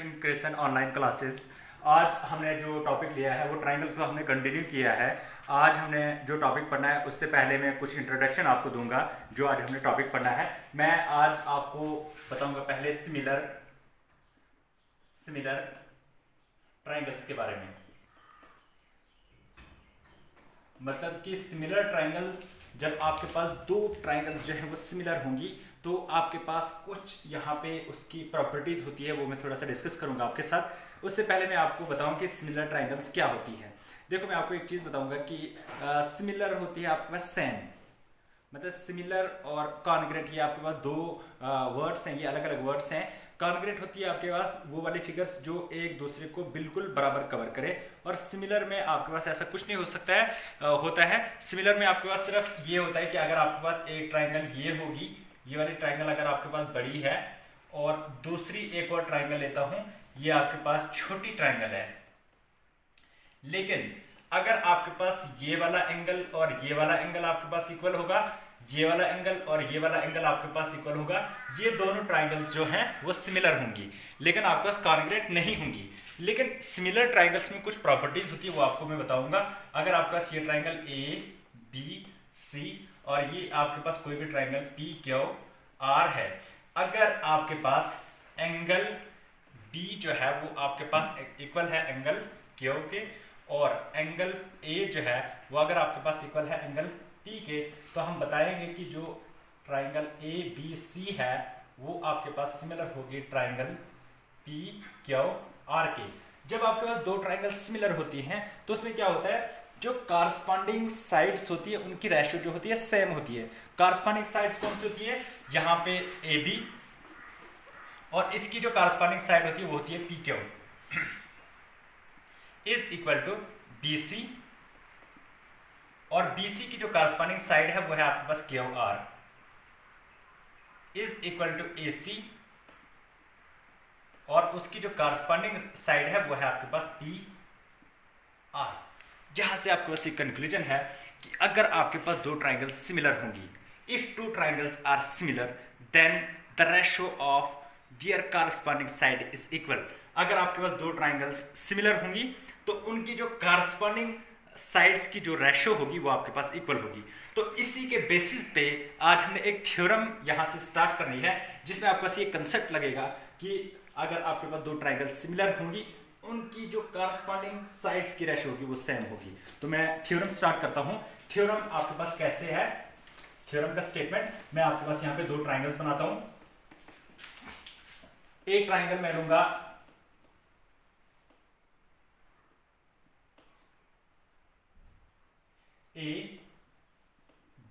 Immigration online classes. आज हमने जो टॉपिक लिया है वो ट्रायंगल को हमने कंटिन्यू किया है। आज हमने जो टॉपिक पढ़ना है उससे पहले मैं कुछ इंट्रोडक्शन आपको दूंगा जो आज हमने टॉपिक पढ़ना है। मैं आज आपको बताऊंगा पहले सिमिलर सिमिलर ट्रायंगल्स के बारे में। मतलब कि सिमिलर ट्रायंगल्स, जब आपके पास दो ट्रायंगल्स जो है वो सिमिलर होंगी तो आपके पास कुछ यहाँ पे उसकी प्रॉपर्टीज होती है, वो मैं थोड़ा सा डिस्कस करूंगा आपके साथ। उससे पहले मैं आपको बताऊं कि सिमिलर ट्रायंगल्स क्या होती है। देखो, मैं आपको एक चीज़ बताऊंगा कि सिमिलर होती है आपके पास सेम, मतलब सिमिलर और कॉन्ग्रेंट, ये आपके पास दो वर्ड्स हैं, ये अलग अलग वर्ड्स हैं। कॉन्ग्रेंट होती है आपके पास वो वाली फिगर्स जो एक दूसरे को बिल्कुल बराबर कवर करे, और सिमिलर में आपके पास ऐसा कुछ नहीं हो सकता है होता है। सिमिलर में आपके पास सिर्फ ये होता है कि अगर आपके पास एक ट्राइंगल ये होगी, ये वाली ट्राइंगल अगर आपके पास बड़ी है और दूसरी एक और ट्राइंगल लेता हूं, ये आपके पास छोटी ट्राइंगल है, लेकिन अगर आपके पास ये वाला एंगल और ये वाला एंगल आपके पास इक्वल होगा, ये वाला एंगल और ये वाला एंगल आपके पास इक्वल होगा, ये दोनों ट्राइंगल्स जो हैं वो सिमिलर होंगी, लेकिन आपके पास कॉन्ग्रेंट नहीं होंगी। लेकिन सिमिलर ट्राइंगल्स में कुछ प्रॉपर्टीज होती है, वो आपको मैं बताऊंगा। अगर आपके पास ये ट्राइंगल ए बी सी और ये आपके पास कोई भी ट्राइंगल पी क्यू आर है, अगर आपके पास एंगल बी जो है वो आपके पास इक्वल है एंगल क्यू के, और एंगल ए जो है वो अगर आपके पास इक्वल है एंगल पी के, तो हम बताएंगे कि जो ट्राइंगल ए बी सी है वो आपके पास सिमिलर होगी ट्राइंगल पी क्यू आर के। जब आपके पास दो ट्राइंगल सिमिलर होती हैं तो उसमें क्या होता है, जो कारस्पॉन्डिंग साइड्स होती है उनकी रेशियो जो होती है सेम होती है। कारस्पॉन्डिंग साइड्स कौन सी होती है, यहाँ पे ए बी, और इसकी जो कारस्पॉन्डिंग साइड होती है वो होती है P Q is equal to B C, और BC की जो कारस्पॉन्डिंग साइड है वो है आपके पास Q R is equal to AC, और उसकी जो कारस्पॉन्डिंग साइड है वो है आपके पास PR। जहां से आपके पास एक कंक्लूजन है कि अगर आपके पास दो ट्राइंगल्स सिमिलर होंगी, if two triangles are similar then the ratio of their corresponding side is equal. अगर आपके पास दो ट्राइंगल्स सिमिलर होंगी तो उनकी जो कारस्पॉन्डिंग साइड्स की जो रेशियो होगी वो आपके पास इक्वल होगी। तो इसी के बेसिस पे आज हमने एक थ्योरम यहां से स्टार्ट करनी है, जिसमें आपके पास ये कंसेप्ट लगेगा कि अगर आपके पास दो ट्राइंगल सिमिलर होंगी, उनकी जो कारस्पॉन्डिंग साइड्स की रेशियो होगी वो सेम होगी। तो मैं थ्योरम स्टार्ट करता हूं। थ्योरम आपके पास कैसे है, थ्योरम का स्टेटमेंट, मैं आपके पास यहां पे दो ट्राइंगल्स बनाता हूं। एक ट्राइंगल मैं लूंगा ए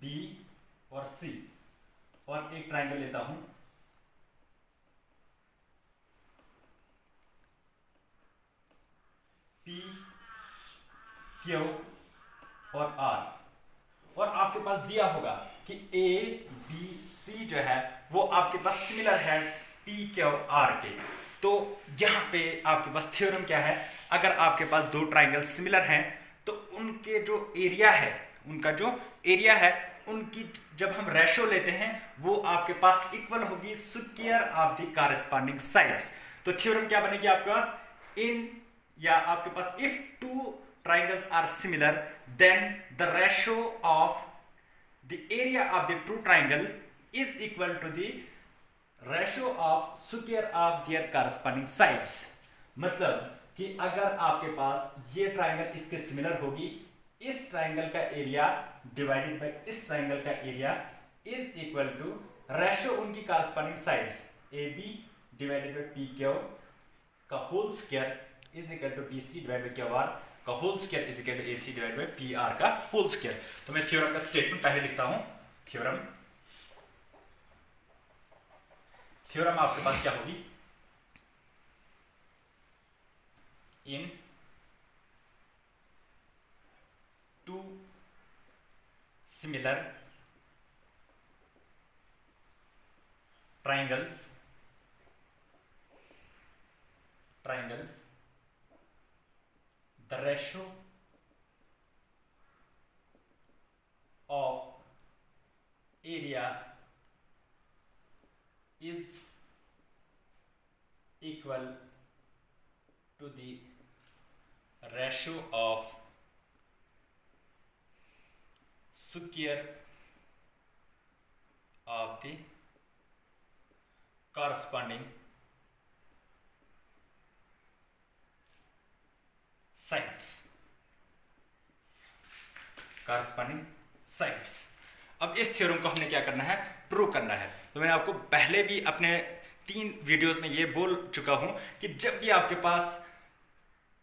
बी और सी, और एक ट्राइंगल लेता हूं पी क्यू और आर, और आपके पास दिया होगा कि ए बी सी जो है वो आपके पास सिमिलर है पी क्यू आर के। तो यहां पे आपके पास थ्योरम क्या है, अगर आपके पास दो ट्राइंगल सिमिलर हैं तो उनके जो एरिया है, उनका जो एरिया है उनकी जब हम रेशो लेते हैं वो आपके पास इक्वल होगी square of the corresponding sides. तो थ्योरम क्या बनेगी आपके पास, इन या आपके पास if two triangles are similar then the ratio of the area of the two triangle is equal to the ratio of square of their corresponding sides। मतलब कि अगर आपके पास ये ट्राइंगल इसके सिमिलर होगी, इस ट्राइंगल का एरिया डिवाइडेड बाय इस ट्राइंगल का area is equal to ratio उनकी corresponding sides A B divided by P Q का whole square is equal to B C divided by Q R का whole square is equal to AC divided by PR का whole square. तो मैं theorem का statement पहले लिखता हूं। Theorem आपके पास क्या होगी, in two similar triangles the ratio of area is equal to the ratio of square of the corresponding sides। अब इस थ्योरम को हमने क्या करना है, प्रूव करना है। तो मैंने आपको पहले भी अपने 3 वीडियोस में ये बोल चुका हूं कि जब भी आपके पास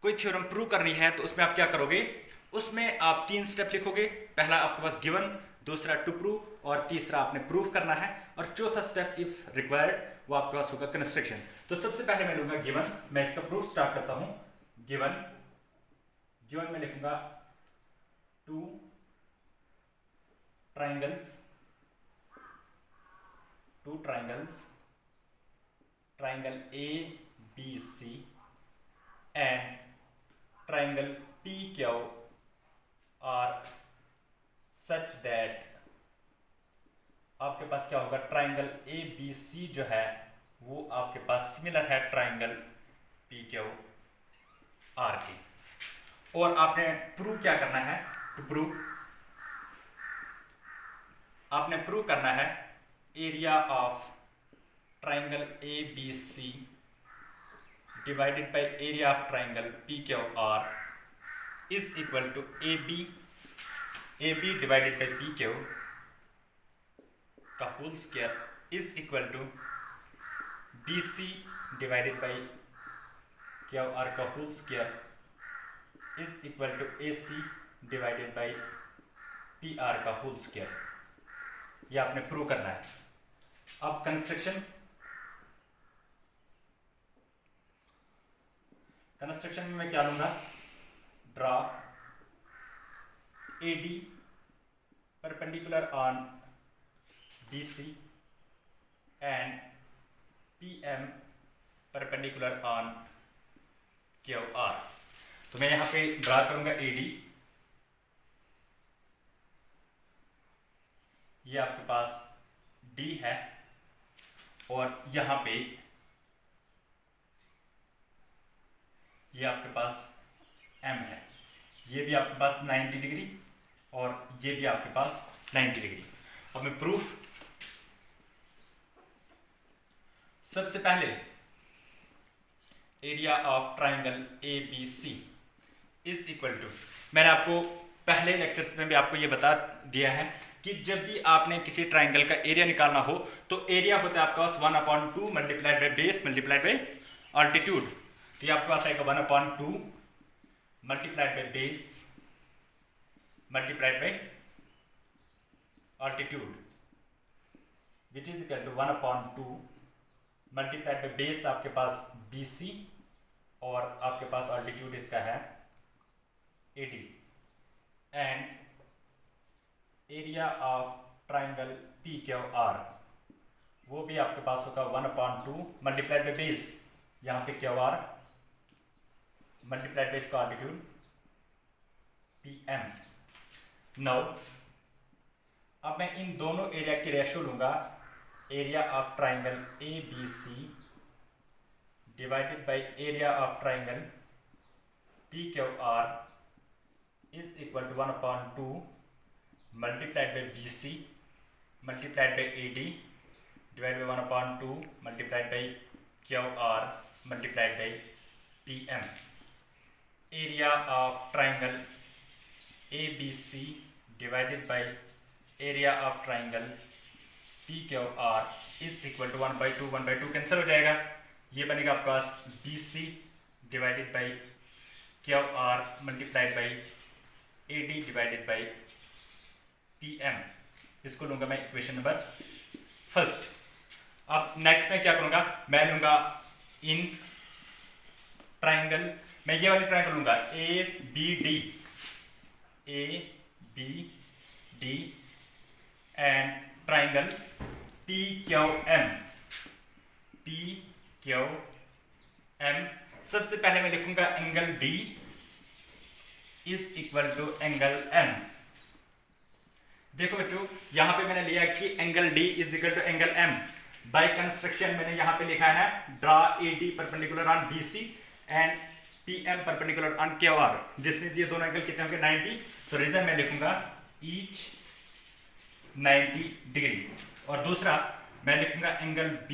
कोई थ्योरम प्रूव करनी है तो उसमें आप क्या करोगे, उसमें आप 3 स्टेप लिखोगे। पहला आपके पास गिवन, दूसरा टू प्रूव और तीसरा आपने प्रूव करना है, और चौथा स्टेप इफ रिक्वायर्ड वो आपके पास होगा कंस्ट्रक्शन। तो सबसे पहले मैं लूंगा गिवन, मैं इसका प्रूफ स्टार्ट करता हूं। गिवन में लिखूंगा 2 triangles, triangle ABC and triangle PQ are such that आपके पास क्या होगा, ट्राइंगल ABC जो है वो आपके पास सिमिलर है ट्राइंगल PQR के। और आपने प्रूव क्या करना है, आपने प्रूव करना है area of triangle ABC divided by area of triangle PQR is equal to AB divided by PQ का whole square is equal to BC divided by QR का whole square is equal to AC divided by PR का whole square. ये आपने prove करना है। अब construction में मैं क्या लूंगा, draw AD perpendicular on BC and PM perpendicular on QR। तो मैं यहां पे ड्रा करूंगा AD, ये आपके पास D है, और यहां पे ये आपके पास M है, ये भी आपके पास 90 डिग्री और ये भी आपके पास 90 डिग्री। अब मैं प्रूफ, सबसे पहले area of triangle ABC is equal to, मैंने आपको पहले लेक्चर्स में भी आपको ये बता दिया है कि जब भी आपने किसी ट्राइंगल का एरिया निकालना हो तो एरिया होता है आपके पास 1/2 multiplied by base multiplied by altitude. तो ये आपके पास आएगा 1/2 multiplied by base multiplied by altitude which is equal to 1/2 multiplied by base आपके पास BC और आपके पास ऑल्टीट्यूड इसका है AD, and area of triangle PQR वो भी आपके पास होगा 1/2 मल्टीप्लाइड बाय बेस, यहाँ पे QR मल्टीप्लाइड बाय इसका ऑल्टीट्यूड PM। नाउ अब मैं इन दोनों एरिया की रेशियो लूंगा, area of triangle ABC divided by area of triangle PQR is equal to 1/2 multiplied by BC multiplied by AD divide by 1/2 multiplied by QR multiplied by PM। Area of triangle ABC divided by area of triangle PQR is equal to 1/2 cancel हो जाएगा, ये बनेगा आपके पास BC divided by QR multiplied by AD divided by PM। इसको लूंगा मैं equation number first. अब नेक्स्ट में क्या करूंगा, मैं लूंगा इन ट्राइंगल, मैं ये वाली ट्राइंगल लूंगा ABD एंड ट्राइंगल PQM। सबसे पहले मैं लिखूंगा angle D is equal to angle M। देखो बच्चों यहां पे मैंने लिया कि angle D is equal to angle M। By construction मैंने यहां पे लिखा है draw AD perpendicular on BC and PM perpendicular on QR, जिसमें ये दोनों एंगल कितने होंगे 90। तो रीजन मैं लिखूंगा ईच 90 डिग्री। और दूसरा मैं लिखूंगा angle B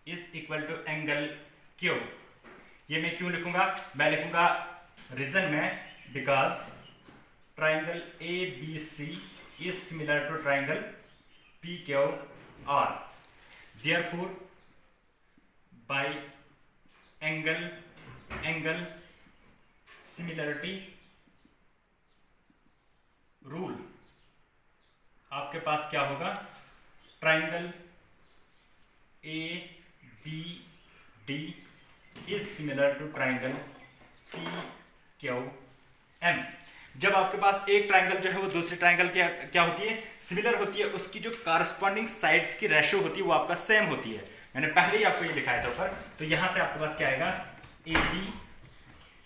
is equal to angle Q। ये मैं क्यों लिखूंगा, मैं लिखूंगा रीजन में because triangle ABC is similar to triangle PQR, therefore by angle similarity rule आपके पास क्या होगा, triangle ABD is similar to triangle PQM। जब आपके पास एक ट्राइंगल जो है वो दूसरे ट्राइंगल क्या होती है, सिमिलर होती है, उसकी जो कारस्पॉन्डिंग साइड्स की रेशो होती है वो आपका सेम होती है। मैंने पहले ही आपको ये लिखाया था ऊपर। तो यहां से आपके पास क्या आएगा,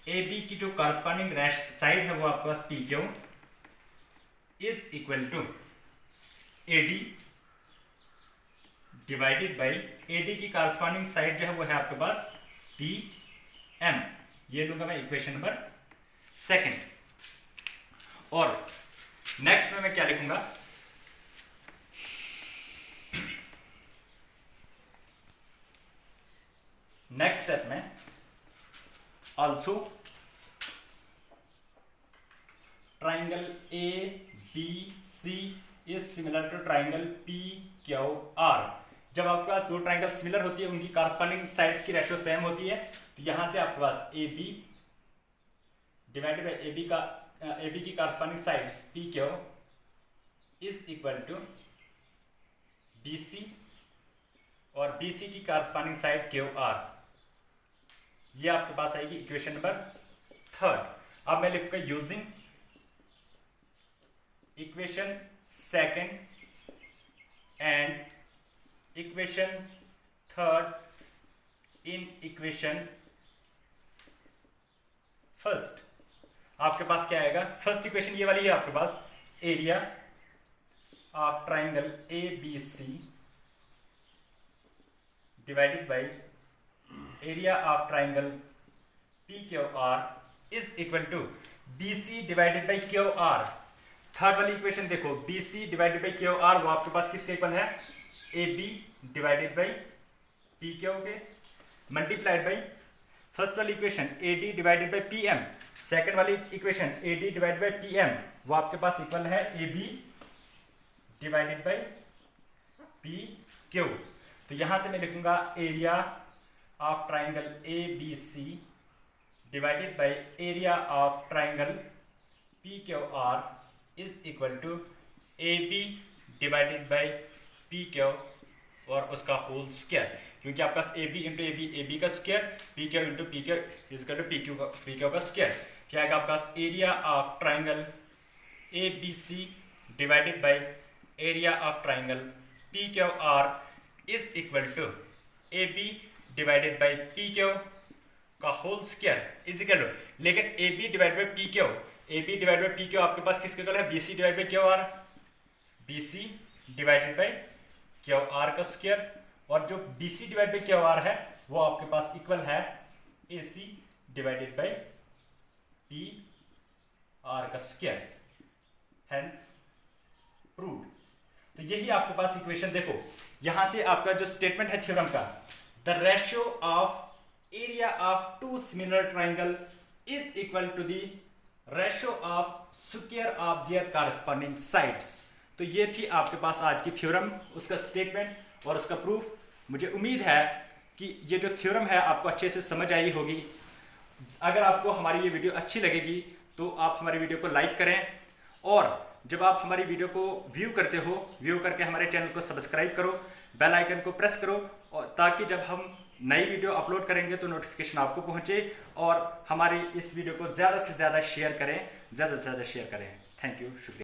AB की जो कारस्पॉन्डिंग साइड है वो आपके पास PQ is equal to AD divided by AD की कारस्पॉन्डिंग साइड जो है वो है आपके पास PM। ये लूंगा मैं इक्वेशन नंबर सेकंड। और नेक्स्ट में मैं क्या लिखूंगा, नेक्स्ट स्टेप में also triangle ABC is similar to triangle PQR। जब आपके पास दो ट्राइंगल सिमिलर होती है, उनकी कारस्पॉन्डिंग साइड्स की रेशियो सेम होती है, तो यहां से आपके पास AB डिवाइडेड बाई AB की corresponding sides PQ is equal to BC और BC की कारस्पॉन्डिंग साइड QR। ये आपके पास आएगी इक्वेशन नंबर थर्ड। अब मैं लिखूंगा using equation second and equation third in equation first. आपके पास क्या आएगा, फर्स्ट इक्वेशन ये वाली है आपके पास, area of triangle ABC divided by area of triangle PQR is equal to BC divided by QR। Third वाली इक्वेशन देखो, BC डिवाइडेड बाई QR वो आपके पास किसके इक्वल है, AB डिवाइडेड बाई PQ के मल्टीप्लाइड बाई फर्स्ट वाली equation AD divided by PM। Second वाली equation AD divided by PM वो आपके पास इक्वल है AB डिवाइडेड बाई PQ। तो यहां से मैं लिखूंगा area of triangle ABC divided by area of triangle PQR is equal to AB divided by PQ और उसका होल स्क्वायर, क्योंकि आपका AB इंटू AB का square, PQ into PQ is equal to PQ का स्क्वायर। क्या आएगा आपका area of triangle ABC divided by area of triangle PQR is equal to AB divided by PQ का whole square is equal to, लेकिन AB divide by PQ आपके पास किसके equal है, BC divide by QR, BC divided by QR का square. और जो BC divide by QR है वो आपके पास इक्वल है AC डिवाइडेड बाई PR का स्क्वायर, हेंस प्रूव्ड। तो यही आपके पास इक्वेशन देखो, यहां से आपका जो स्टेटमेंट है थ्योरम का, the ratio of area of two similar triangle is equal to the ratio of square of their corresponding sides. तो ये थी आपके पास आज की थ्योरम, उसका स्टेटमेंट और उसका प्रूफ। मुझे उम्मीद है कि ये जो थ्योरम है आपको अच्छे से समझ आई होगी। अगर आपको हमारी ये वीडियो अच्छी लगेगी तो आप हमारी वीडियो को लाइक करें, और जब आप हमारी वीडियो को व्यू करते हो, व्यू करके हमारे चैनल को सब्सक्राइब करो, बेल आइकन को प्रेस करो, और ताकि जब हम नई वीडियो अपलोड करेंगे तो नोटिफिकेशन आपको पहुंचे। और हमारी इस वीडियो को ज़्यादा से ज़्यादा शेयर करें, ज़्यादा से ज़्यादा शेयर करें। थैंक यू, शुक्रिया।